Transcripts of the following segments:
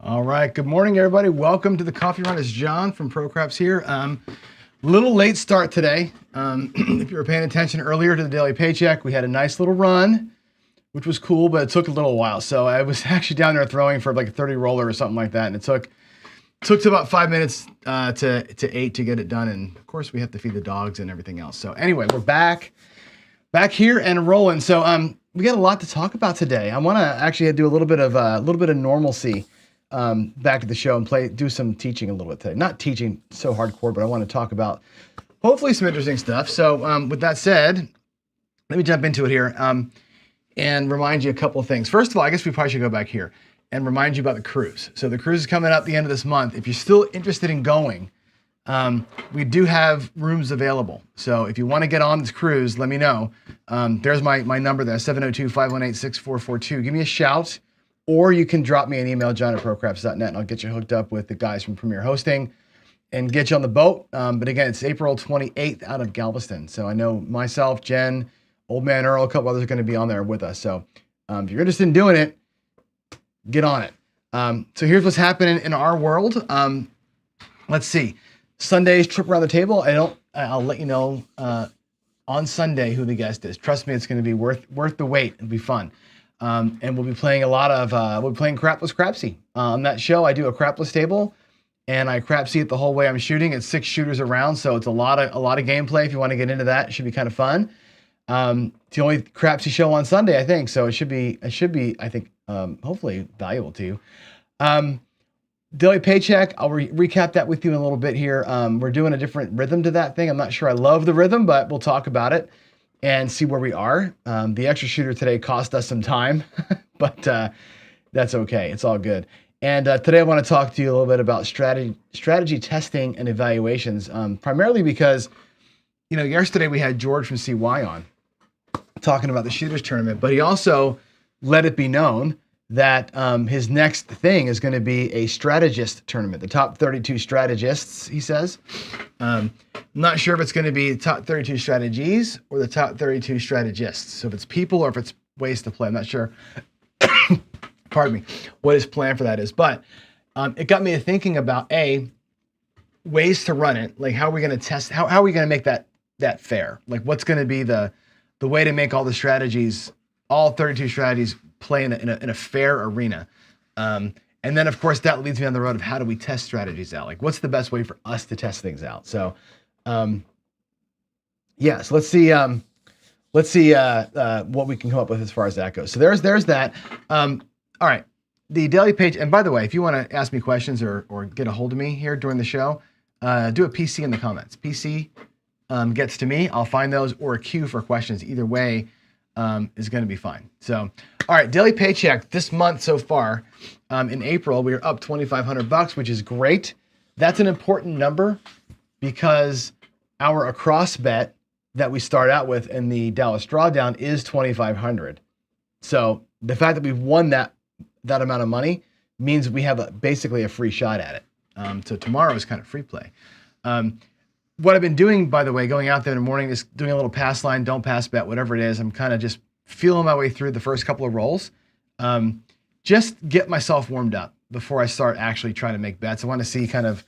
All right. Good morning, everybody. Welcome to the Coffee Run. It's John from Pro Craps here. Little late start today. If you were paying attention earlier to the daily paycheck, we had a nice little run, which was cool, but it took a little while. So I was actually down there throwing for like a 30 roller or something like that, and it took to about 5 minutes to 8 to get it done. And of course, we have to feed the dogs and everything else. So anyway, we're back here and rolling. So we got a lot to talk about today. I want to actually do a little bit of normalcy back at the show and do some teaching a little bit today. Not teaching so hardcore, but I want to talk about hopefully some interesting stuff. So with that said, let me jump into it here and remind you a couple of things. First of all, I guess we probably should go back here and remind you about the cruise. So the cruise is coming up the end of this month. If you're still interested in going, we do have rooms available. So if you want to get on this cruise, let me know. There's my number there, 702-518-6442. Give me a shout. Or you can drop me an email, john@procraps.net, and I'll get you hooked up with the guys from Premier Hosting and get you on the boat. But again, it's April 28th out of Galveston. So I know myself, Jen, Old Man Earl, a couple others are going to be on there with us. So if you're interested in doing it, get on it. So here's what's happening in our world. Let's see. Sunday's trip around the table. I'll let you know on Sunday who the guest is. Trust me, it's going to be worth the wait. It'll be fun. And we'll be playing Crapless Crapsy. On that show, I do a crapless table, and I crapsy it the whole way I'm shooting. It's 6 shooters around, so it's a lot of gameplay. If you want to get into that, it should be kind of fun. It's the only crapsy show on Sunday, I think, so it should be, I think, hopefully valuable to you. Daily paycheck, I'll recap that with you in a little bit here. We're doing a different rhythm to that thing. I'm not sure I love the rhythm, but we'll talk about it and see where we are. The extra shooter today cost us some time, but that's okay. It's all good. And today I want to talk to you a little bit about strategy testing and evaluations, primarily because, yesterday we had George from CY on talking about the shooters tournament, but he also let it be known that his next thing is going to be a strategist tournament, the top 32 strategists, he says. I'm not sure if it's going to be the top 32 strategies or the top 32 strategists. So if it's people or if it's ways to play, I'm not sure, pardon me, what his plan for that is. But it got me to thinking about, ways to run it. Like, how are we going to test, how are we going to make that fair? Like, what's going to be the way to make all the strategies, all 32 strategies, play in a fair arena. And then, of course, that leads me on the road of how do we test strategies out? Like, what's the best way for us to test things out? So, so let's see what we can come up with as far as that goes. So there's that. All right, the daily page. And by the way, if you want to ask me questions or get a hold of me here during the show, do a PC in the comments. PC gets to me. I'll find those, or a queue for questions. Either way is going to be fine. So, all right, daily paycheck this month so far. In April, we are up $2,500, which is great. That's an important number because our across bet that we start out with in the Dallas Drawdown is $2,500. So the fact that we've won that amount of money means we have basically a free shot at it. So tomorrow is kind of free play. What I've been doing, by the way, going out there in the morning, is doing a little pass line, don't pass bet, whatever it is. I'm kind of just feeling my way through the first couple of rolls. Just get myself warmed up before I start actually trying to make bets. I want to see kind of,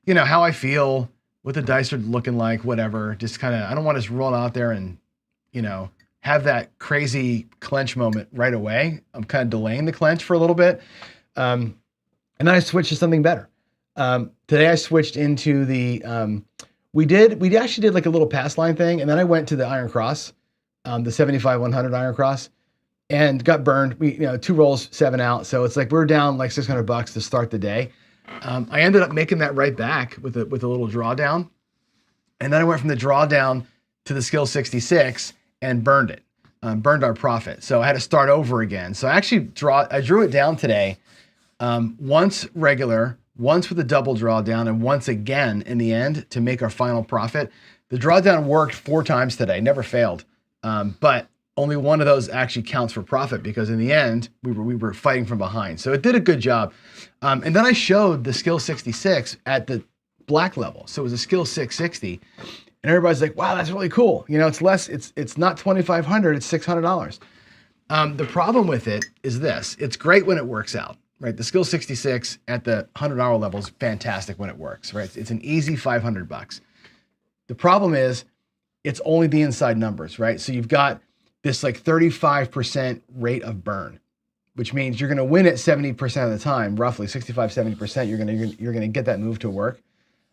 how I feel, what the dice are looking like, whatever. Just kind of, I don't want to just roll out there and, have that crazy clench moment right away. I'm kind of delaying the clench for a little bit. And then I switched to something better. Today I switched into the, we actually did like a little pass line thing, and then I went to the Iron Cross, the 75-100 Iron Cross, and got burned. We 2 rolls, 7 out, so it's like we're down like $600 to start the day. I ended up making that right back with a little drawdown, and then I went from the drawdown to the skill 66 and burned it, burned our profit. So I had to start over again. So I drew it down today, once regular, once with a double drawdown, and once again in the end to make our final profit. The drawdown worked 4 times today, never failed. But only one of those actually counts for profit because in the end, we were fighting from behind. So it did a good job. And then I showed the skill 66 at the black level. So it was a skill 660. And everybody's like, wow, that's really cool. It's less, it's not $2,500, it's $600. The problem with it is this: it's great when it works out. right? The skill 66 at the $100 level is fantastic when it works, right? It's an easy $500. The problem is it's only the inside numbers, right? So you've got this like 35% rate of burn, which means you're going to win it 70% of the time, roughly 65, 70%. You're going to get that move to work.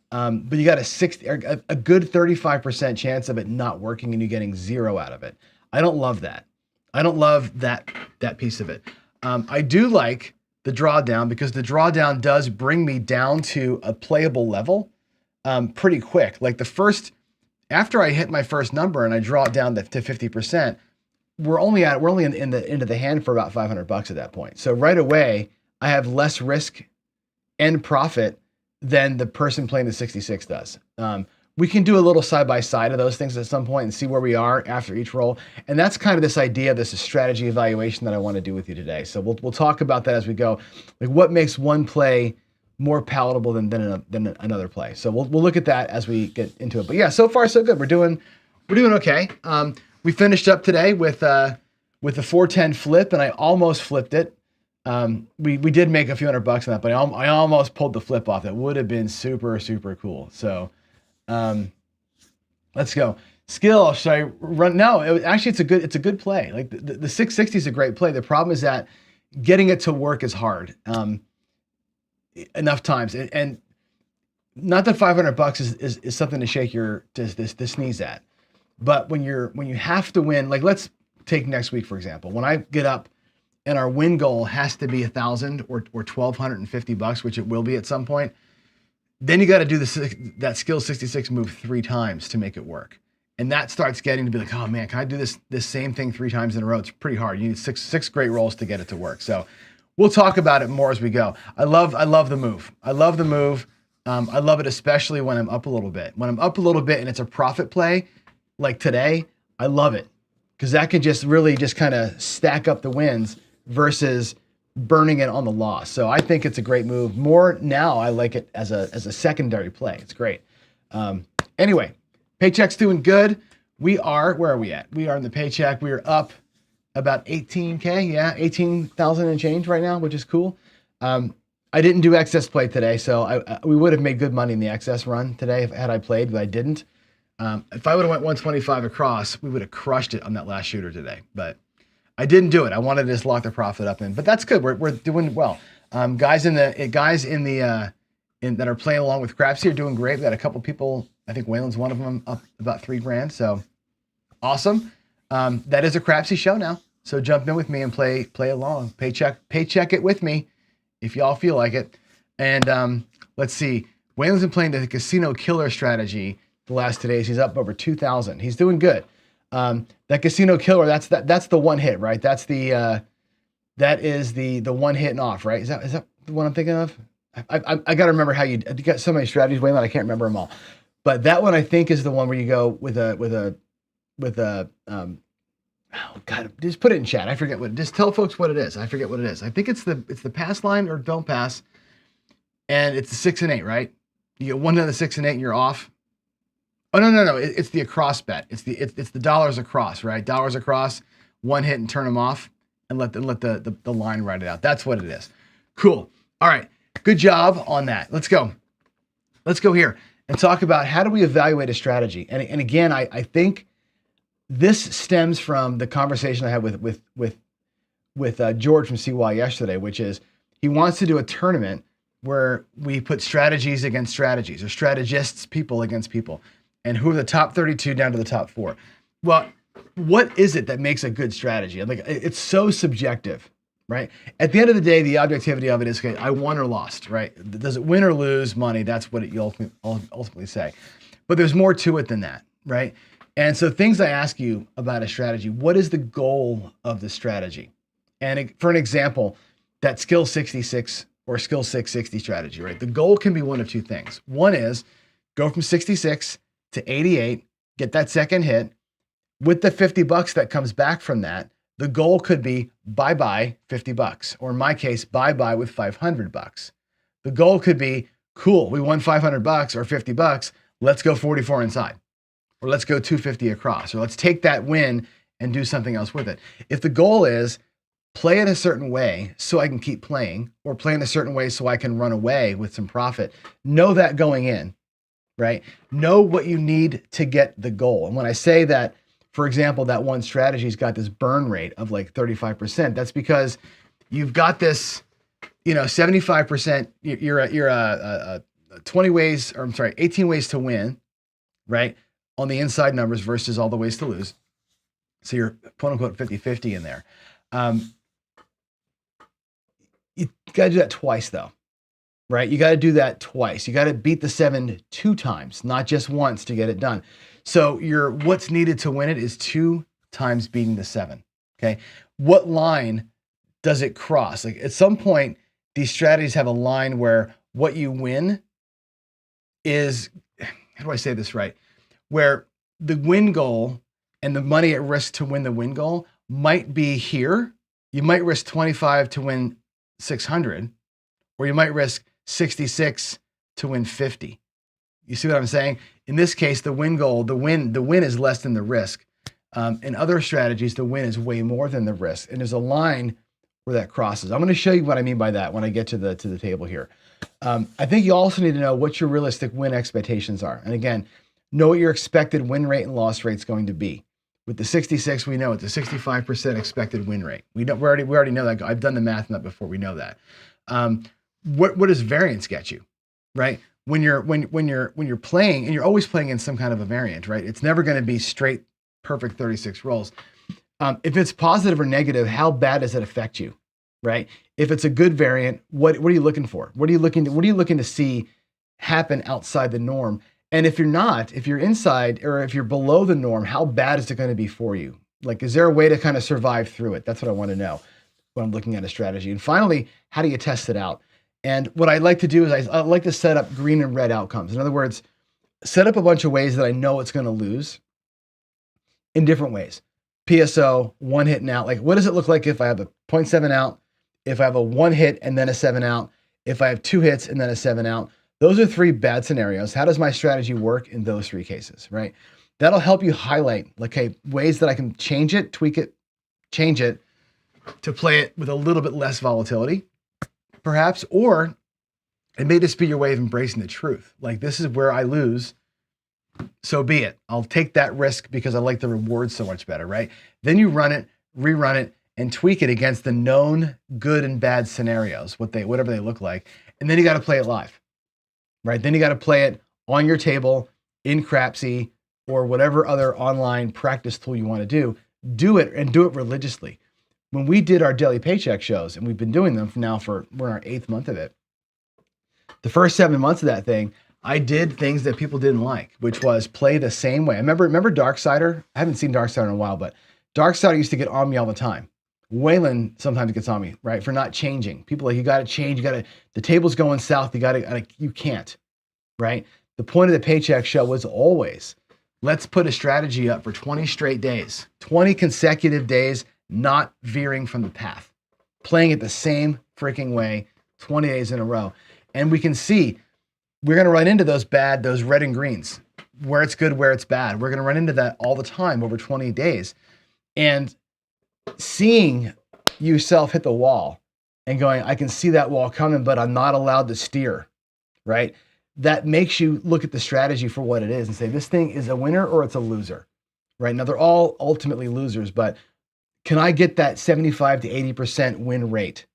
But you got a good 35% chance of it not working and you getting zero out of it. I don't love that. I don't love that piece of it. I do like the drawdown because the drawdown does bring me down to a playable level pretty quick. Like after I hit my first number and I draw it down to 50%, we're only into the hand for about $500 at that point. So right away, I have less risk and profit than the person playing the 66 does. We can do a little side by side of those things at some point and see where we are after each roll. And that's kind of this idea, this strategy evaluation that I want to do with you today. So we'll talk about that as we go. Like what makes one play more palatable than another play. So we'll look at that as we get into it. But yeah, so far so good. We're doing okay. We finished up today with the 410 flip, and I almost flipped it. We did make a few $100 on that, but I almost pulled the flip off. That would have been super, super cool. So let's go. Skill, should I run? No, it's a good play. Like the 660 is a great play. The problem is that getting it to work is hard enough times. And not that $500 is something to sneeze at. But when you have to win, like let's take next week, for example, when I get up and our win goal has to be $1,000 or $1,250, which it will be at some point, then you got to do that skill 66 move 3 times to make it work. And that starts getting to be like, oh man, can I do this same thing 3 times in a row? It's pretty hard. You need six great rolls to get it to work. So we'll talk about it more as we go. I love the move. I love the move. I love it, especially when I'm up a little bit. When I'm up a little bit and it's a profit play, like today, I love it because that can just really just kind of stack up the wins versus burning it on the loss. So I think it's a great move. More now, I like it as a secondary play. It's great. Anyway, paycheck's doing good. Where are we at? We are in the paycheck. We are up about 18K. Yeah, 18,000 and change right now, which is cool. I didn't do excess play today, so we would have made good money in the excess run today had I played, but I didn't. If I would have went 125 across, we would have crushed it on that last shooter today, but I didn't do it. I wanted to just lock the profit up in, but that's good. We're doing well. Guys that are playing along with Crapsy are doing great. We got a couple people. I think Waylon's one of them, up about $3,000. So awesome. That is a Crapsy show now. So jump in with me and play along. Paycheck it with me if y'all feel like it. And let's see. Waylon's been playing the casino killer strategy the last 2 days. He's up over 2,000. He's doing good. That casino killer, that's the one hit, right? That is the one hit and off, right? Is that the one I'm thinking of? I got to remember how you got so many strategies, Waylon, I can't remember them all. But that one I think is the one where you go with a oh God, just put it in chat. I forget just tell folks what it is. I forget what it is. I think it's the pass line or don't pass. And it's the 6 and 8, right? You get one to the 6 and 8 and you're off. Oh no. It's the across bet. It's the dollars across, right? Dollars across, one hit and turn them off and let the line ride it out. That's what it is. Cool. All right. Good job on that. Let's go here and talk about how do we evaluate a strategy. And again, I think this stems from the conversation I had with George from CY yesterday, which is he wants to do a tournament where we put strategies against strategies or strategists, people against people, and who are the top 32 down to the top 4. Well, what is it that makes a good strategy? Like, it's so subjective, right? At the end of the day, the objectivity of it is, okay, I won or lost, right? Does it win or lose money? That's what you ultimately say. But there's more to it than that, right? And so things I ask you about a strategy, what is the goal of the strategy? And for an example, that skill 66 or skill 660 strategy, right? The goal can be one of two things. One is go from 66 to 88, get that second hit. With the $50 that comes back from that, the goal could be bye-bye $50, or in my case, bye-bye with $500. The goal could be, cool, we won $500 or $50, let's go 44 inside, or let's go 250 across, or let's take that win and do something else with it. If the goal is play it a certain way so I can keep playing, or play in a certain way so I can run away with some profit. Know that going in, right? Know what you need to get the goal. And when I say that, for example, that one strategy's got this burn rate of like 35%, that's because you've got this, 75%, you're a 20 ways, or I'm sorry, 18 ways to win, right? On the inside numbers versus all the ways to lose. So you're quote unquote 50-50 in there. You got to do that twice though, right? You got to do that twice. You got to beat the 7 2 times, not just once to get it done. So what's needed to win it is 2 times beating the 7. Okay. What line does it cross? Like at some point, these strategies have a line where what you win is, how do I say this right? Where the win goal and the money at risk to win the win goal might be here. You might risk 25 to win 600, or you might risk 66 to win 50. You see what I'm saying? In this case, the win goal, the win is less than the risk. In other strategies, the win is way more than the risk. And there's a line where that crosses. I'm going to show you what I mean by that when I get to the table here. I think you also need to know what your realistic win expectations are. And again, know what your expected win rate and loss rate is going to be. With the 66, we know it's a 65% expected win rate. We already know that. I've done the math on that before. We know that. What does variance get you, right? When you're playing, and you're always playing in some kind of a variant, right? It's never going to be straight, perfect 36 rolls. If it's positive or negative, how bad does it affect you, right? If it's a good variant, what are you looking for? What are you looking to see happen outside the norm? And if you're inside or if you're below the norm, how bad is it going to be for you? Like, is there a way to kind of survive through it? That's what I want to know when I'm looking at a strategy. And finally, how do you test it out? And what I like to do is I like to set up green and red outcomes. In other words, set up a bunch of ways that I know it's going to lose in different ways. PSO, 1 hit and out. Like, what does it look like if I have a 0.7 out, if I have a 1 hit and then a 7 out, if I have 2 hits and then a 7 out? Those are 3 bad scenarios. How does my strategy work in those 3 cases, right? That'll help you highlight, okay, ways that I can change it, tweak it, change it to play it with a little bit less volatility, perhaps, or it may just be your way of embracing the truth. Like, this is where I lose, so be it. I'll take that risk because I like the reward so much better, right? Then you run it, rerun it, and tweak it against the known good and bad scenarios, whatever they look like. And then you got to play it live. Right? Then you got to play it on your table in Crapsy or whatever other online practice tool you want to do. Do it and do it religiously. When we did our daily paycheck shows, and we've been doing them we're in our 8th month of it. The first 7 months of that thing, I did things that people didn't like, which was play the same way. Remember Darksider? I haven't seen Darksider in a while, but Darksider used to get on me all the time. Waylon sometimes gets on me, right, for not changing. People are like, you got to change. The table's going south. You can't, right? The point of the paycheck show was always, let's put a strategy up for 20 straight days, 20 consecutive days, not veering from the path, playing it the same freaking way, 20 days in a row. And we can see we're going to run into those red and greens, where it's good, where it's bad. We're going to run into that all the time over 20 days. And seeing yourself hit the wall and going, I can see that wall coming, but I'm not allowed to steer, right? That makes you look at the strategy for what it is and say, this thing is a winner or it's a loser, right? Now, they're all ultimately losers, but can I get that 75 to 80% win rate?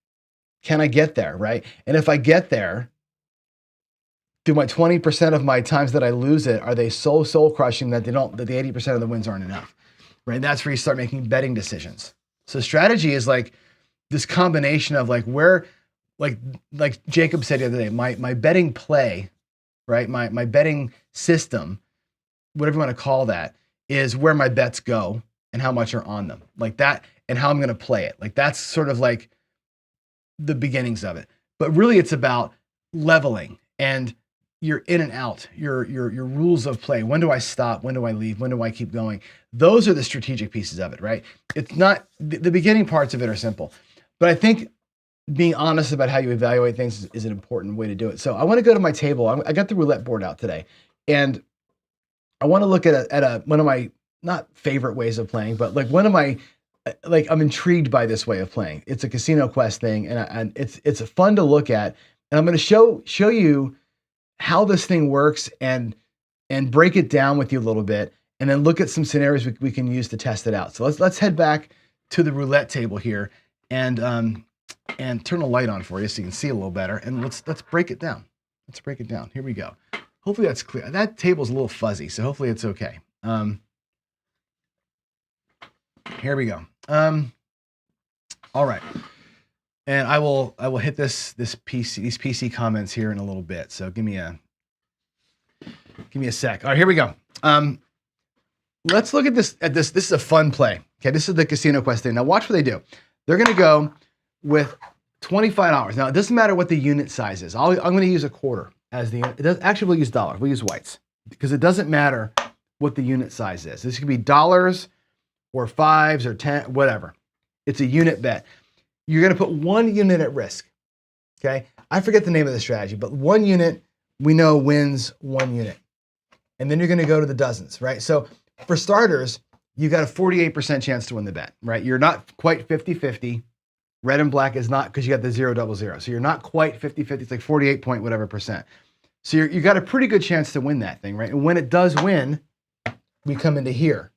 Can I get there, right? And if I get there, do my 20% of my times that I lose it, are they so soul crushing that the 80% of the wins aren't enough, right? That's where you start making betting decisions. So strategy is like this combination of like where, like Jacob said the other day, my betting play, right? My betting system, whatever you want to call that, is where my bets go and how much are on them, like that, and how I'm going to play it. Like that's sort of like the beginnings of it. But really it's about leveling and your in and out, your rules of play. When do I stop? When do I leave? When do I keep going? Those are the strategic pieces of it, right? It's not, the beginning parts of it are simple, but I think being honest about how you evaluate things is an important way to do it. So I want to go to my table. I got the roulette board out today, and I want to look at one of my, not favorite ways of playing, but like one of my like I'm intrigued by this way of playing. It's a Casino Quest thing, and it's fun to look at. And I'm going to show you how this thing works and break it down with you a little bit, and then look at some scenarios we can use to test it out. So let's head back to the roulette table here and turn the light on for you so you can see a little better. And let's break it down. Let's break it down. Here we go. Hopefully that's clear. That table's a little fuzzy, so hopefully it's okay. Here we go. All right. And I will hit these PC comments here in a little bit. So give me a sec. All right, here we go. Let's look at this. This is a fun play. Okay, this is the Casino Quest thing. Now watch what they do. They're going to go with $25. Now it doesn't matter what the unit size is. I'm going to use a quarter as the unit. Actually, we'll use dollars. We'll use whites because it doesn't matter what the unit size is. This could be dollars or fives or 10, whatever. It's a unit bet. You're going to put one unit at risk. Okay, I forget the name of the strategy, but one unit we know wins one unit. And then you're going to go to the dozens, right? So for starters, you got a 48% chance to win the bet, right? You're not quite 50-50. Red and black is not, because you got the 0-0-0. So you're not quite 50-50. It's like 48 point whatever percent. So you got a pretty good chance to win that thing, right? And when it does win, we come into here,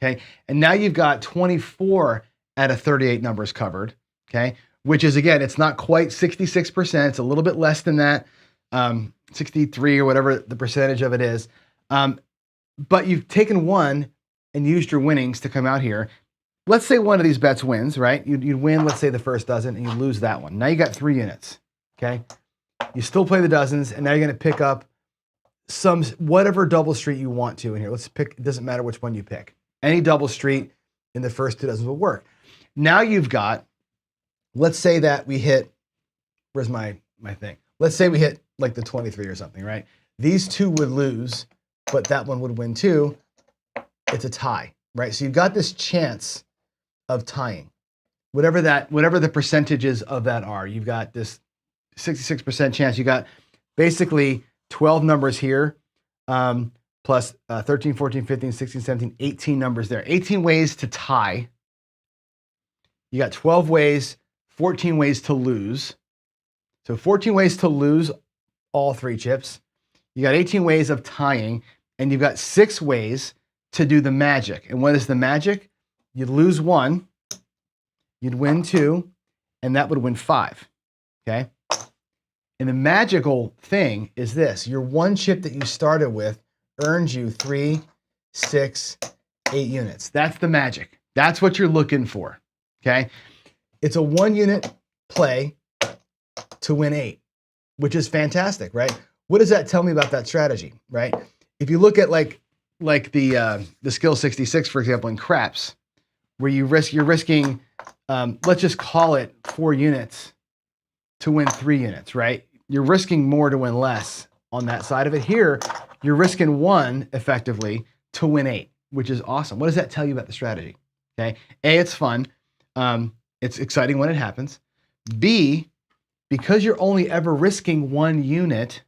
okay? And now you've got 24 out of 38 numbers covered, okay? Which is, again, it's not quite 66%. It's a little bit less than that, 63 or whatever the percentage of it is. But you've taken one and used your winnings to come out here. Let's say one of these bets wins, right? You'd win, let's say the first dozen, and you lose that one. Now you got 3 units, okay? You still play the dozens, and now you're going to pick up whatever double street you want to in here. Let's pick, it doesn't matter which one you pick. Any double street in the first 2 dozens will work. Now you've got, let's say that we hit, where's my thing? Let's say we hit like the 23 or something, right? These 2 would lose, but that one would win too. It's a tie, right? So you've got this chance of tying. Whatever the percentages of that are, you've got this 66% chance. You got basically 12 numbers here, plus 13, 14, 15, 16, 17, 18 numbers there. 18 ways to tie. You got 12 ways, 14 ways to lose. So 14 ways to lose all 3 chips. You got 18 ways of tying, and you've got 6 ways to do the magic. And what is the magic? You'd lose 1, you'd win 2, and that would win 5, okay? And the magical thing is this: your 1 chip that you started with earns you 3, 6, 8 units. That's the magic. That's what you're looking for, okay? It's a 1 unit play to win 8, which is fantastic, right? What does that tell me about that strategy, right? If you look at like the skill 66, for example, in craps, where you're risking, let's just call it 4 units to win 3 units, right? You're risking more to win less on that side of it. Here, you're risking 1 effectively to win 8, which is awesome. What does that tell you about the strategy? Okay, A, it's fun. It's exciting when it happens. B, because you're only ever risking 1 unit,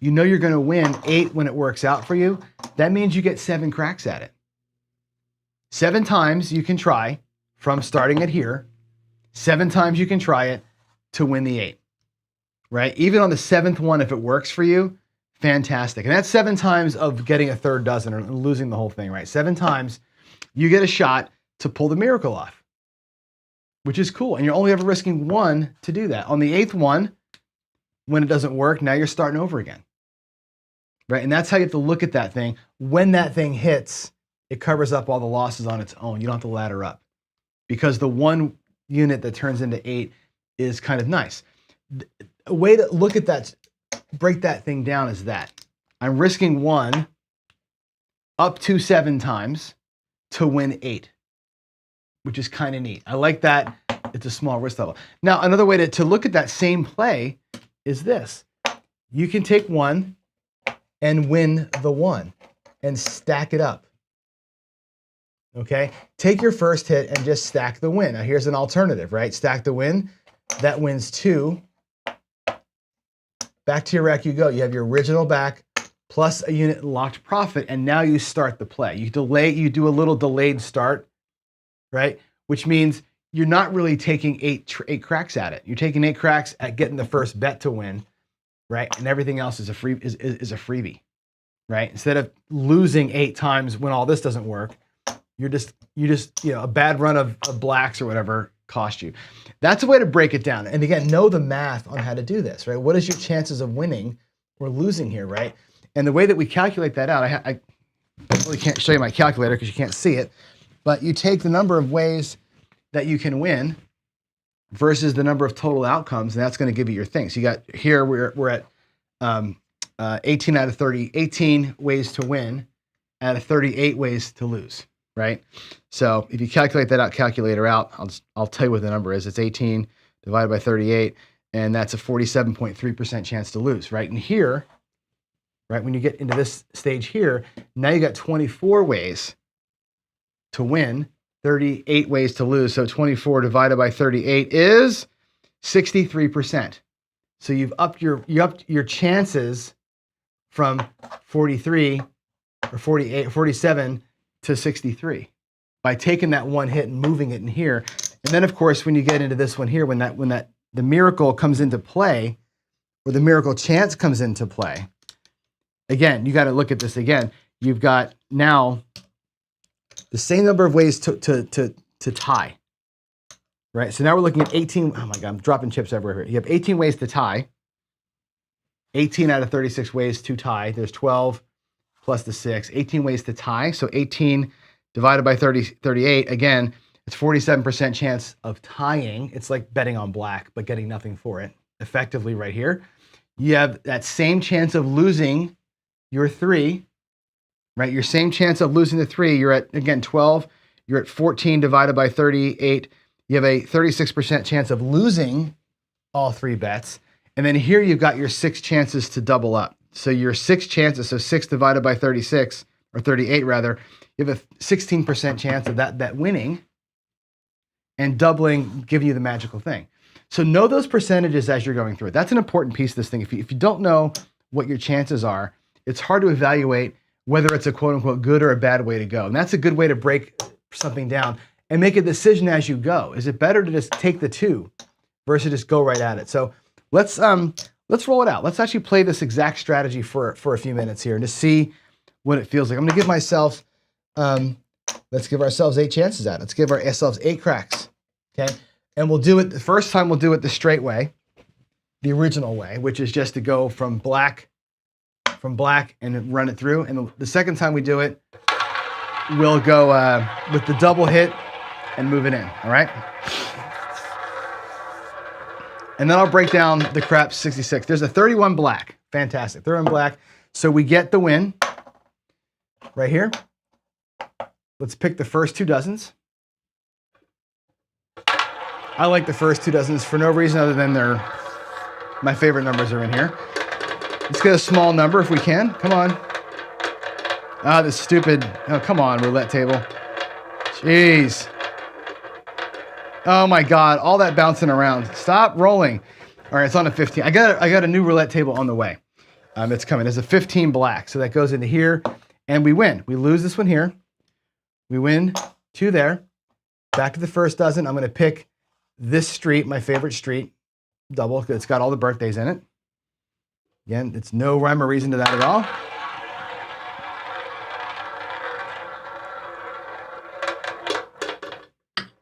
you know you're going to win 8 when it works out for you. That means you get 7 cracks at it. 7 times you can try from starting it here. 7 times you can try it to win the 8, right? Even on the 7th one, if it works for you, fantastic. And that's 7 times of getting a 3rd dozen or losing the whole thing, right? 7 times you get a shot to pull the miracle off, which is cool. And you're only ever risking 1 to do that. On the 8th one, when it doesn't work, now you're starting over again, right? And that's how you have to look at that thing. When that thing hits, it covers up all the losses on its own. You don't have to ladder up, because the 1 unit that turns into 8 is kind of nice. A way to look at that, break that thing down, is that I'm risking 1 up to 7 times to win 8, which is kind of neat. I like that. It's a small risk level. Now, another way to look at that same play is this. You can take 1 and win the 1 and stack it up. Okay? Take your first hit and just stack the win. Now, here's an alternative, right? Stack the win. That wins 2. Back to your rack you go. You have your original back plus a unit locked profit, and now you start the play. You do a little delayed start right? Which means you're not really taking eight cracks at it. You're taking 8 cracks at getting the first bet to win, right? And everything else is a freebie, right? Instead of losing 8 times when all this doesn't work, you just a bad run of blacks or whatever cost you. That's a way to break it down. And again, know the math on how to do this, right? What is your chances of winning or losing here, right? And the way that we calculate that out, I really can't show you my calculator because you can't see it, but you take the number of ways that you can win versus the number of total outcomes, and that's going to give you your thing. So you got here, we're at 18 out of 30, 18 ways to win out of 38 ways to lose, right? So if you calculate that calculator out, I'll tell you what the number is. It's 18 divided by 38, and that's a 47.3% chance to lose, right? And here, right, when you get into this stage here, now you got 24 ways to win, 38 ways to lose. So 24 divided by 38 is 63%. So you've upped your chances from 43 or 48, 47 to 63 by taking that one hit and moving it in here. And then of course, when you get into this one here, when the miracle comes into play, or the miracle chance comes into play, again, you got to look at this again. You've got now the same number of ways to tie, right? So now we're looking at 18. Oh my God, I'm dropping chips everywhere here. You have 18 ways to tie. 18 out of 36 ways to tie. There's 12 plus the 6. 18 ways to tie. So 18 divided by 38. Again, it's 47% chance of tying. It's like betting on black, but getting nothing for it. Effectively right here. You have that same chance of losing your 3, right? Your same chance of losing the 3. You're at, again, 12. You're at 14 divided by 38. You have a 36% chance of losing all 3 bets. And then here you've got your 6 chances to double up. So your 6 chances, so 6 divided by 36, or 38 rather, you have a 16% chance of that bet winning and doubling, giving you the magical thing. So know those percentages as you're going through it. That's an important piece of this thing. If you don't know what your chances are, it's hard to evaluate whether it's a quote unquote good or a bad way to go. And that's a good way to break something down and make a decision as you go. Is it better to just take the 2 versus just go right at it? So let's roll it out. Let's actually play this exact strategy for a few minutes here and just see what it feels like. I'm gonna give myself, let's give ourselves 8 chances at it. Let's give ourselves 8 cracks, okay? And we'll do it, the first time we'll do it the straight way, the original way, which is just to go from black and run it through. And the second time we do it, we'll go with the double hit and move it in, all right? And then I'll break down the crap 66. There's a 31 black, fantastic, 31 black. So we get the win right here. Let's pick the first 2 dozens. I like the first 2 dozens for no reason other than my favorite numbers are in here. Let's get a small number if we can. Come on. Ah, this stupid, oh, come on, roulette table. Jeez. Oh my God, all that bouncing around. Stop rolling. All right, it's on a 15. I got a new roulette table on the way. It's coming. There's a 15 black, so that goes into here, and we win. We lose this one here. We win 2 there. Back to the first dozen. I'm going to pick this street, my favorite street, double, because it's got all the birthdays in it. Again, it's no rhyme or reason to that at all.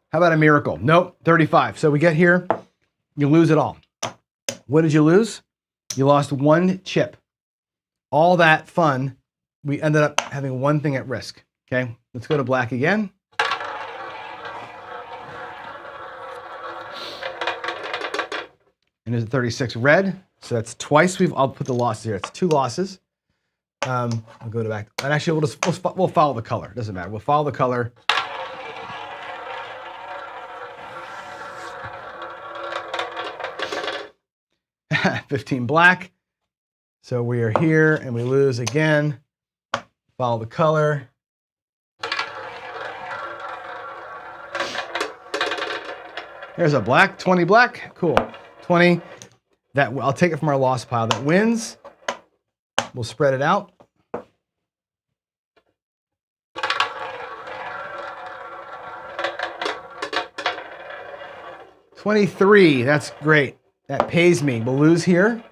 How about a miracle? Nope, 35. So we get here, you lose it all. What did you lose? You lost 1 chip. All that fun, we ended up having 1 thing at risk. Okay, let's go to black again. And there's a 36 red. So that's twice I'll put the losses here. It's 2 losses. I'll go to back. And actually, we'll follow the color. Doesn't matter. We'll follow the color. $15 black. So we are here and we lose again. Follow the color. There's a black, 20 black. Cool. 20. That I'll take it from our loss pile. That wins. We'll spread it out. 23, that's great. That pays me. We'll lose here,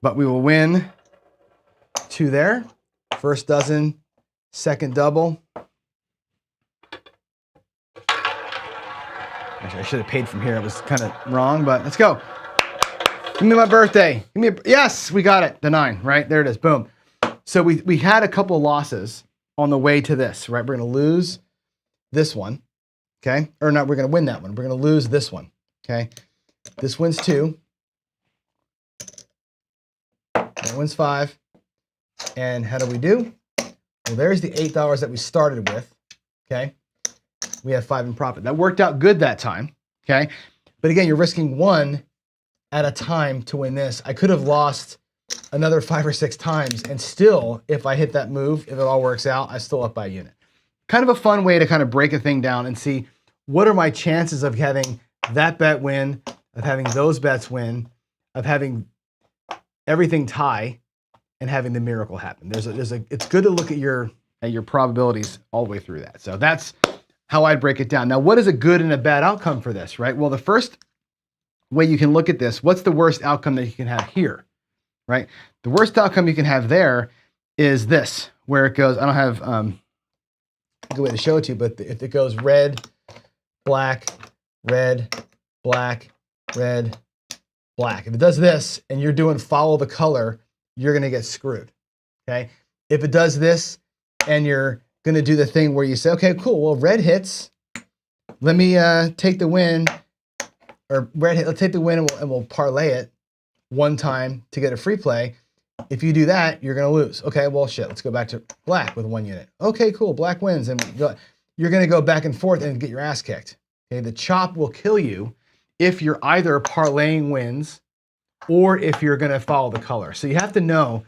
but we will win 2 there. First dozen, second double. Actually, I should have paid from here. It was kind of wrong, but let's go. Give me my birthday. Give me a, yes, we got it. The 9, right? There it is. Boom. So we had a couple of losses on the way to this, right? We're going to lose this one, okay? Or not, we're going to win that one. We're going to lose this one, okay? This wins 2. That wins 5. And how do we do? Well, there's the $8 that we started with, okay? We have 5 in profit. That worked out good that time, okay? But again, you're risking 1 at a time to win this. I could have lost another 5 or 6 times, and still, if I hit that move, if it all works out, I still up by a unit. Kind of a fun way to kind of break a thing down and see what are my chances of having that bet win, of having those bets win, of having everything tie, and having the miracle happen. It's good to look at your probabilities all the way through that. So that's how I'd break it down. Now, what is a good and a bad outcome for this, right? Well, the first way you can look at this, what's the worst outcome that you can have here, right? The worst outcome you can have there is this, where it goes, I don't have a good way to show it to you, but if it goes red, black, red, black, red, black. If it does this and you're doing follow the color, you're going to get screwed, okay? If it does this and you're going to do the thing where you say, okay, cool, well, red hits, let me take the win, or red hit, let's take the win and we'll parlay it one time to get a free play. If you do that, you're going to lose. Okay, well, shit, let's go back to black with 1 unit. Okay, cool, black wins, and you're going to go back and forth and get your ass kicked. Okay, the chop will kill you if you're either parlaying wins or if you're going to follow the color. So you have to know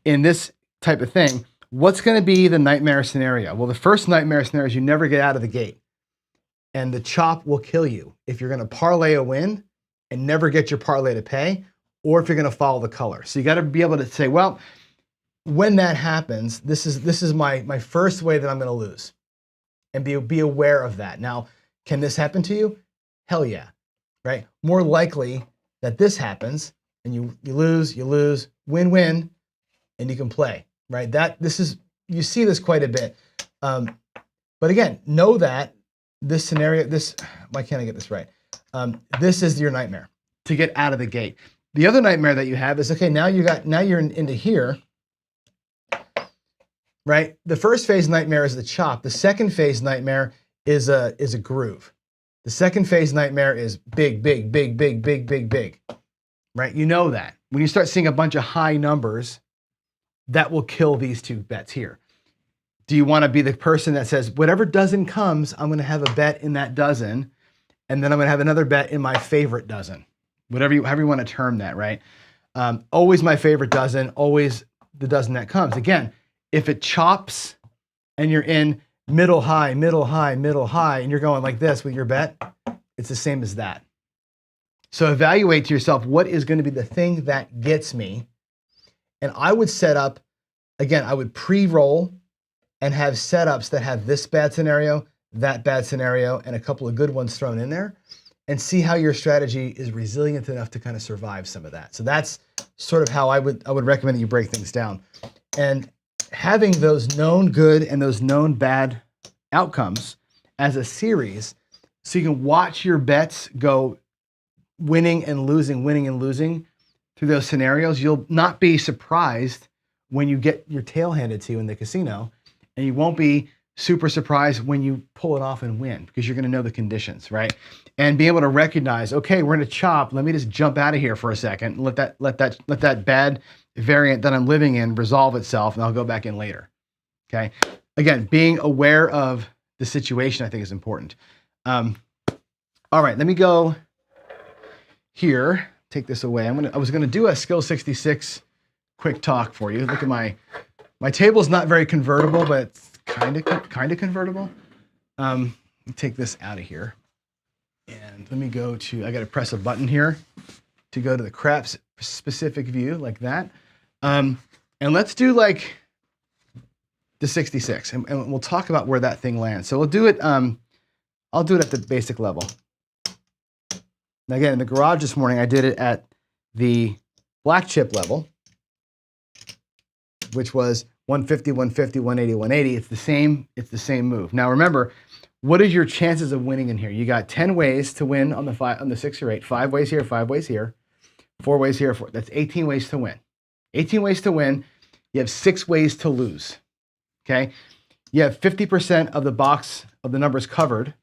in this type of thing, what's going to be the nightmare scenario? Well, the first nightmare scenario is you never get out of the gate. And the chop will kill you if you're going to parlay a win and never get your parlay to pay, or if you're going to follow the color. So you got to be able to say, well, when that happens, this is my first way that I'm going to lose, and be aware of that. Now, can this happen to you? Hell yeah, right? More likely that this happens and you lose, win, and you can play, right? You see this quite a bit. But again, know that this scenario, why can't I get this right? This is your nightmare to get out of the gate. The other nightmare that you have is, okay, now you're into here, right? The first phase nightmare is the chop. The second phase nightmare is a groove. The second phase nightmare is big, right? You know that. When you start seeing a bunch of high numbers, that will kill these 2 bets here. Do you want to be the person that says, whatever dozen comes, I'm going to have a bet in that dozen, and then I'm going to have another bet in my favorite dozen, however you want to term that, right? Always my favorite dozen, always the dozen that comes. Again, if it chops and you're in middle, high, and you're going like this with your bet, it's the same as that. So evaluate to yourself, what is going to be the thing that gets me? And I would set up, again, I would pre-roll and have setups that have this bad scenario, that bad scenario, and a couple of good ones thrown in there, and see how your strategy is resilient enough to kind of survive some of that. So that's sort of how I would recommend that you break things down. And having those known good and those known bad outcomes as a series, so you can watch your bets go winning and losing through those scenarios, you'll not be surprised when you get your tail handed to you in the casino, and you won't be super surprised when you pull it off and win, because you're going to know the conditions, right? And be able to recognize, okay, we're in a chop. Let me just jump out of here for a second. Let that bad variant that I'm living in resolve itself, and I'll go back in later. Okay. Again, being aware of the situation, I think, is important. All right, let me go here. Take this away. I was gonna do a Skill 66 quick talk for you. Look at my table's not very convertible, but it's kind of convertible. Let me take this out of here, and let me go to. I got to press a button here to go to the craps specific view like that. And let's do like the 66, and we'll talk about where that thing lands. So we'll do it. I'll do it at the basic level. Now again, in the garage this morning, I did it at the black chip level, which was 150, 150, 180, 180. It's the same move. Now remember, what is your chances of winning in here? You got 10 ways to win on the 6 or 8. 5 ways here, 5 ways here, 4 ways here, 4. That's 18 ways to win. 18 ways to win. You have 6 ways to lose. Okay? You have 50% of the box of the numbers covered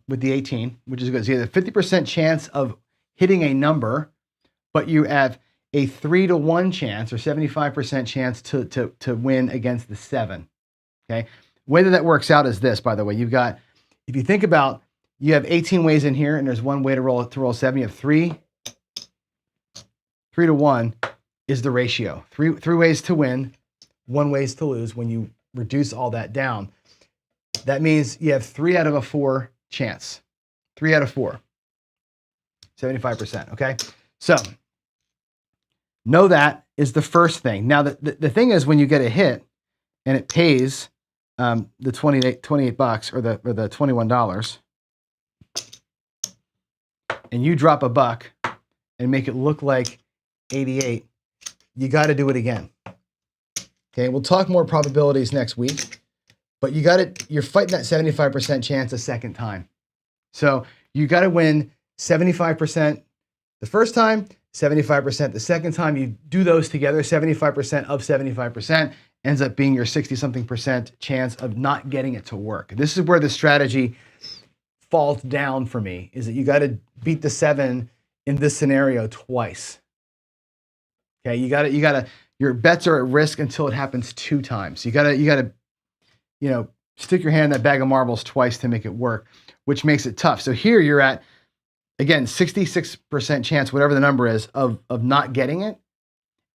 with the 18, which is good. So you have a 50% chance of hitting a number, but you have a 3-to-1 chance or 75% chance to win against the 7. Okay? The way that works out is this, by the way. You've got, if you think about, you have 18 ways in here, and there's one way to roll 7. You have 3 to 1 is the ratio. Three ways to win, 1 ways to lose. When you reduce all that down, that means you have 3 out of a 4 chance. 3 out of 4. 75%. Okay? So know that is the first thing. Now the thing is, when you get a hit and it pays the 28 bucks or the $21, and you drop a buck and make it look like 88, you got to do it again. Okay, we'll talk more probabilities next week, but you're fighting that 75% chance a second time. So you got to win 75% the first time, 75% the second time. You do those together, 75% of 75% ends up being your 60-something% chance of not getting it to work. This is where the strategy falls down for me, is that you got to beat the 7 in this scenario twice. Okay, you got to, your bets are at risk until it happens 2 times. You got to, stick your hand in that bag of marbles twice to make it work, which makes it tough. So here you're at, again, 66% chance, whatever the number is, of not getting it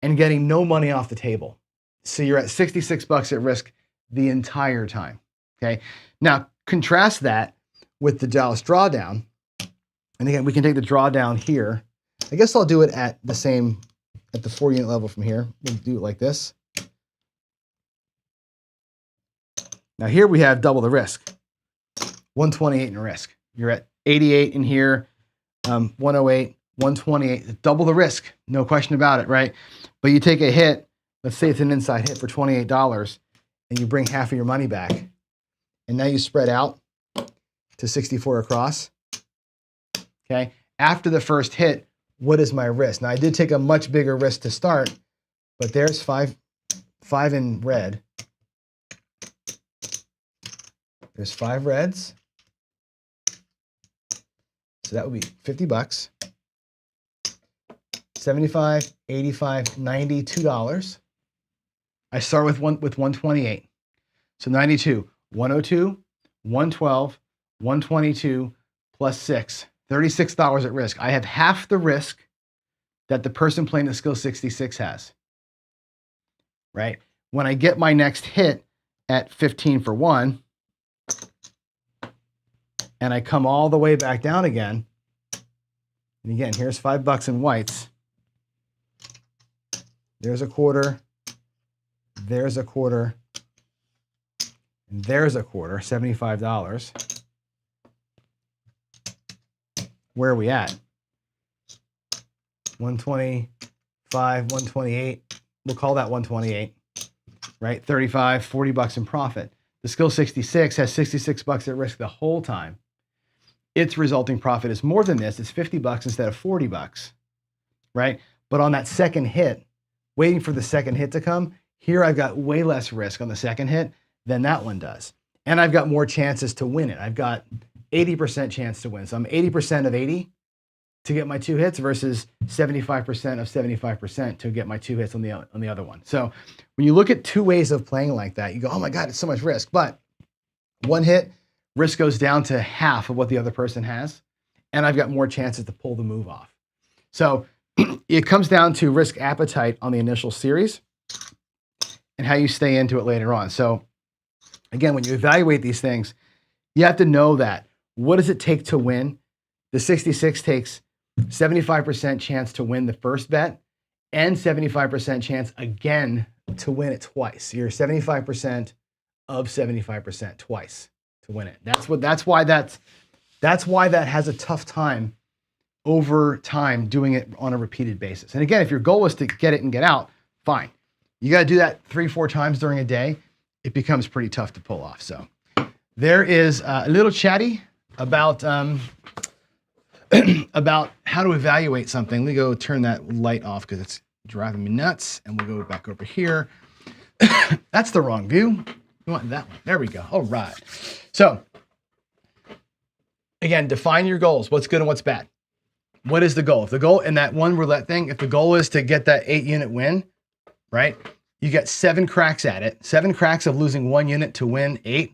and getting no money off the table. So you're at 66 bucks at risk the entire time. Okay. Now contrast that with the Dallas drawdown. And again, we can take the drawdown here. I guess I'll do it at the 4-unit level from here. We'll do it like this. Now here we have double the risk, 128 in risk. You're at 88 in here, 108, 128, double the risk, no question about it, right? But you take a hit, let's say it's an inside hit for $28, and you bring half of your money back. And now you spread out to 64 across. Okay, after the first hit, what is my risk? Now I did take a much bigger risk to start, but there's five in red. There's 5 reds. So that would be 50 bucks. 75, 85, $92. I start with 128. So 92, 102, 112, 122 plus 6, $36 at risk. I have half the risk that the person playing the skill 66 has. Right? When I get my next hit at 15 for 1, and I come all the way back down again, and again, here's $5 in whites. There's a quarter, there's a quarter, and there's a quarter, $75. Where are we at? 125, 128. We'll call that 128, right? 35, $40 in profit. The skill 66 has $66 at risk the whole time. Its resulting profit is more than this. It's $50 instead of $40, right? But on that second hit, waiting for the second hit to come, here I've got way less risk on the second hit than that one does. And I've got more chances to win it. I've got 80% chance to win. So I'm 80% of 80 to get my 2 hits versus 75% of 75% to get my 2 hits on the other one. So when you look at 2 ways of playing like that, you go, oh my God, it's so much risk. But 1 hit, risk goes down to half of what the other person has, and I've got more chances to pull the move off. So it comes down to risk appetite on the initial series and how you stay into it later on. So again, when you evaluate these things, you have to know that. What does it take to win? The 66 takes 75% chance to win the first bet and 75% chance again to win it twice. You're 75% of 75% twice to win it. That's why that has a tough time over time doing it on a repeated basis. And again, if your goal is to get it and get out, fine. You got to do that 3-4 times during a day. It becomes pretty tough to pull off. So there is a little chatty about about how to evaluate something. Let me go turn that light off because it's driving me nuts. And we'll go back over here. That's the wrong view. You want that one. There we go. All right. So again, define your goals. What's good and what's bad. What is the goal? If the goal in that one roulette thing, if the goal is to get that 8-unit win, right? You get 7 cracks at it. 7 cracks of losing 1 unit to win 8.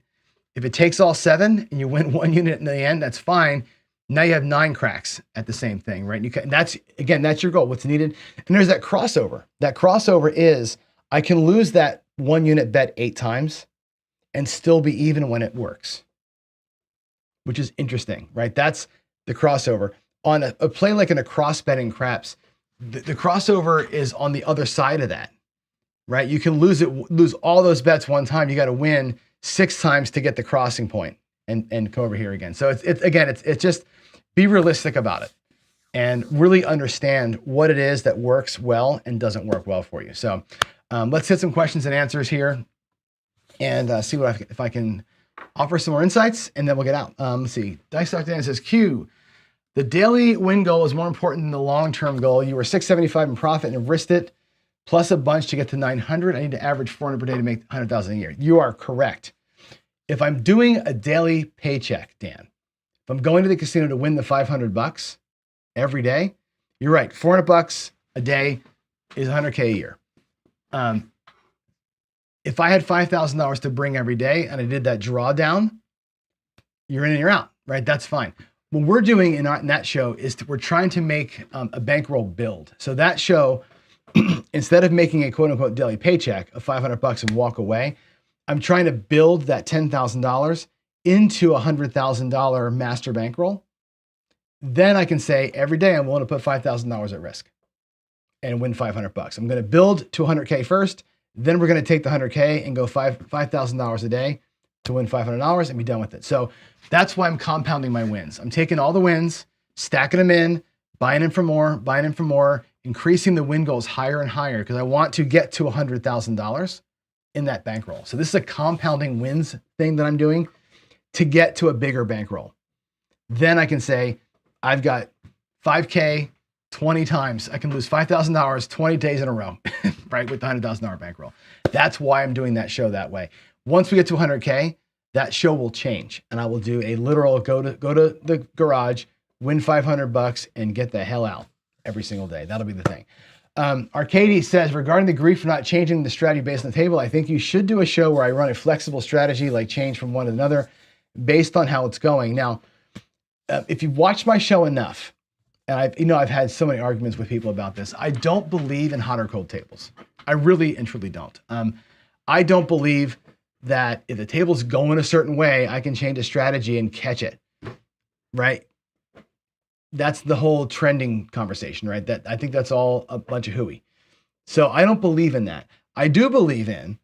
If it takes all 7 and you win 1 unit in the end, that's fine. Now you have 9 cracks at the same thing, right? You can, that's your goal, what's needed. And there's that crossover. That crossover is I can lose that 1 unit bet 8 times and still be even when it works, which is interesting, right? That's the crossover. On a play like in a cross betting craps, the crossover is on the other side of that, right? You can lose all those bets one time. You got to win 6 times to get the crossing point and come over here again. So it's just be realistic about it and really understand what it is that works well and doesn't work well for you. So let's hit some questions and answers here and see if I can offer some more insights, and then we'll get out. Let's see. Dice Dr. Dan says, Q, the daily win goal is more important than the long-term goal. You were $675 in profit and have risked it, plus a bunch to get to 900. I need to average 400 per day to make 100,000 a year. You are correct. If I'm doing a daily paycheck, Dan, if I'm going to the casino to win the $500 every day, you're right. $400 a day is 100K a year. If I had $5,000 to bring every day and I did that drawdown, you're in and you're out, right? That's fine. What we're doing in that show is we're trying to make a bankroll build. So that show, instead of making a quote unquote daily paycheck of $500 and walk away, I'm trying to build that $10,000 into a $100,000 master bankroll. Then I can say every day I'm willing to put $5,000 at risk and win $500. I'm going to build to 100K first. Then we're going to take the 100K and go $5,000 a day to win $500 and be done with it. So that's why I'm compounding my wins. I'm taking all the wins, stacking them in, buying in for more, increasing the win goals higher and higher because I want to get to $100,000 in that bankroll. So this is a compounding wins thing that I'm doing to get to a bigger bankroll. Then I can say, I've got 5K 20 times. I can lose $5,000 20 days in a row, right? With the $100,000 bankroll. That's why I'm doing that show that way. Once we get to 100K, that show will change and I will do a literal go to the garage, win $500 and get the hell out every single day. That'll be the thing. Arcady says, regarding the grief for not changing the strategy based on the table, I think you should do a show where I run a flexible strategy, like change from one to another based on how it's going. Now, if you've watched my show enough, and I've had so many arguments with people about this, I don't believe in hot or cold tables. I really and truly don't. I don't believe that if the table's going a certain way, I can change a strategy and catch it, right? That's the whole trending conversation, right? That I think that's all a bunch of hooey. So I don't believe in that. I do believe in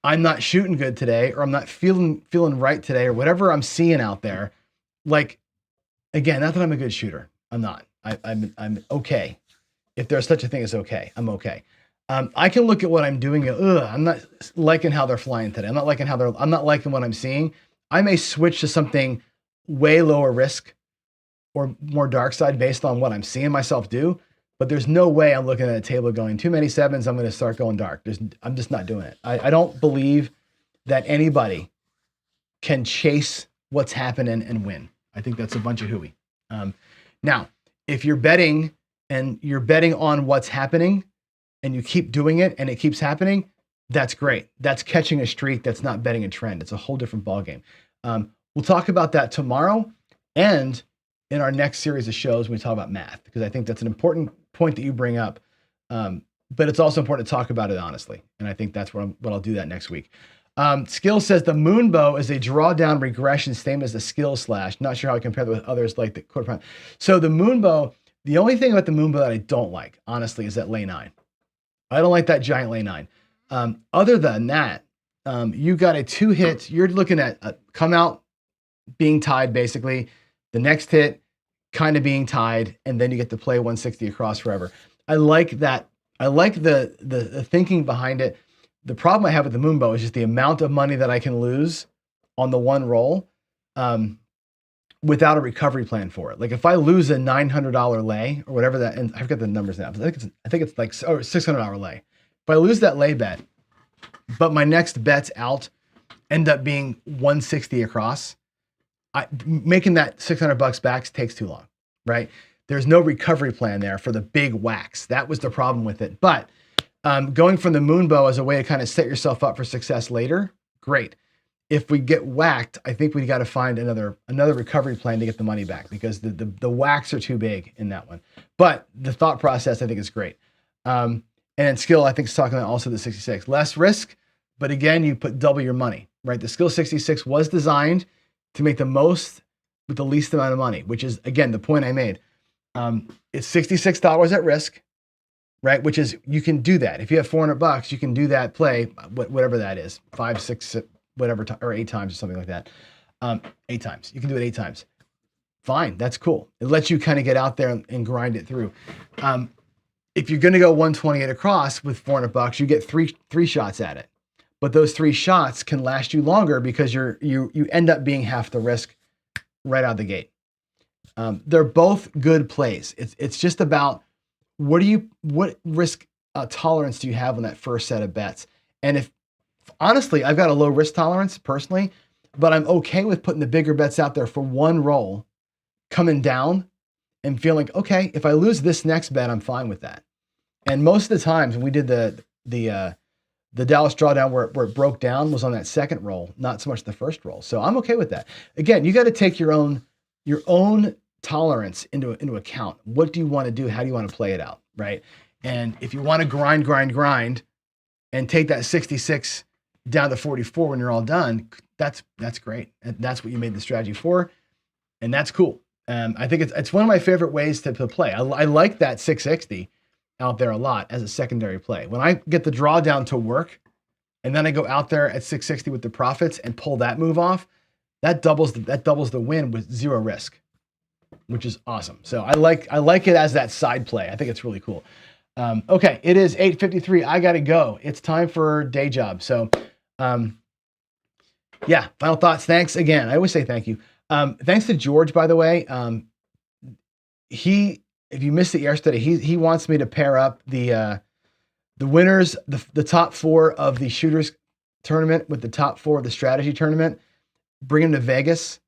I'm not shooting good today, or I'm not feeling right today, or whatever I'm seeing out there. Like, again, not that I'm a good shooter. I'm not. I'm okay. If there's such a thing as okay, I'm okay. I can look at what I'm doing and I'm not liking how they're flying today. I'm not liking what I'm seeing. I may switch to something way lower risk or more dark side based on what I'm seeing myself do. But there's no way I'm looking at a table going too many sevens, I'm going to start going dark. I'm just not doing it. I don't believe that anybody can chase what's happening and win. I think that's a bunch of hooey. Now, if you're betting and you're betting on what's happening and you keep doing it and it keeps happening, that's great. That's catching a streak. That's not betting a trend. It's a whole different ballgame. We'll talk about that tomorrow and in our next series of shows when we talk about math, because I think that's an important point that you bring up. But it's also important to talk about it honestly. And I think that's what I'll do that next week. Skill says the moon bow is a drawdown regression, same as the skill slash. Not sure how I compare that with others like the quarter pound. So the moon bow, the only thing about the moon bow that I don't like, honestly, is that lay 9. I don't like that giant lay 9. Other than that, you got a 2 hit. You're looking at come out being tied basically. The next hit, kind of being tied, and then you get to play 160 across forever. I like that. I like the thinking behind it. The problem I have with the Moonbow is just the amount of money that I can lose on the one roll without a recovery plan for it. Like if I lose a $900 lay or whatever that, and I forget the numbers now. I think it's like $600 lay. If I lose that lay bet, but my next bets out end up being 160 across, making that $600 back takes too long, right? There's no recovery plan there for the big whacks. That was the problem with it. But going from the Moonbow as a way to kind of set yourself up for success later, great. If we get whacked, I think we got to find another recovery plan to get the money back, because the whacks are too big in that one. But the thought process, I think, is great. And then skill, I think, is talking about also the 66. Less risk, but again, you put double your money, right? The skill 66 was designed to make the most with the least amount of money, which is, again, the point I made. It's $66 at risk, right? Which is, you can do that. If you have $400, you can do that play, whatever that is, 5, 6, whatever, or 8 times or something like that. 8 times. You can do it 8 times. Fine. That's cool. It lets you kind of get out there and grind it through. If you're going to go 128 across with $400, you get three shots at it. But those 3 shots can last you longer because you end up being half the risk right out the gate. They're both good plays. It's just about what risk tolerance do you have on that first set of bets? And if honestly, I've got a low risk tolerance personally, but I'm okay with putting the bigger bets out there for one roll, coming down and feeling, okay, if I lose this next bet, I'm fine with that. And most of the times when we did the Dallas drawdown where it broke down was on that second roll, not so much the first roll. So I'm okay with that. Again, you got to take your own tolerance into account. What do you want to do? How do you want to play it out, right? And if you want to grind, and take that 66 down to 44 when you're all done, that's great. And that's what you made the strategy for, and that's cool. I think it's one of my favorite ways to play. I like that 660 out there a lot as a secondary play. When I get the drawdown to work, and then I go out there at 660 with the profits and pull that move off, that doubles the win with zero risk, which is awesome. So I like it as that side play. I think it's really cool. Okay, it is 8:53. I got to go. It's time for day job. So, yeah, final thoughts. Thanks again. I always say thank you. Thanks to George, by the way. If you missed it yesterday, he wants me to pair up the winners, the top 4 of the shooters tournament with the top 4 of the strategy tournament, bring them to Vegas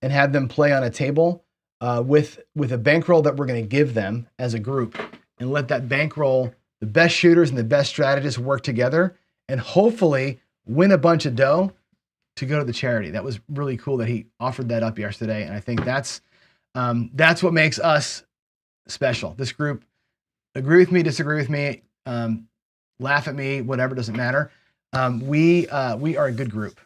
and have them play on a table with a bankroll that we're going to give them as a group, and let that bankroll, the best shooters and the best strategists, work together and hopefully win a bunch of dough to go to the charity. That was really cool that he offered that up yesterday. And I think that's what makes us special. This group, agree with me, disagree with me, laugh at me, whatever, doesn't matter. We are a good group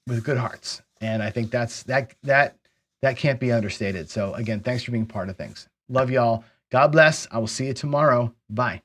with good hearts. And I think that can't be understated. So again, thanks for being part of things. Love y'all. God bless. I will see you tomorrow. Bye.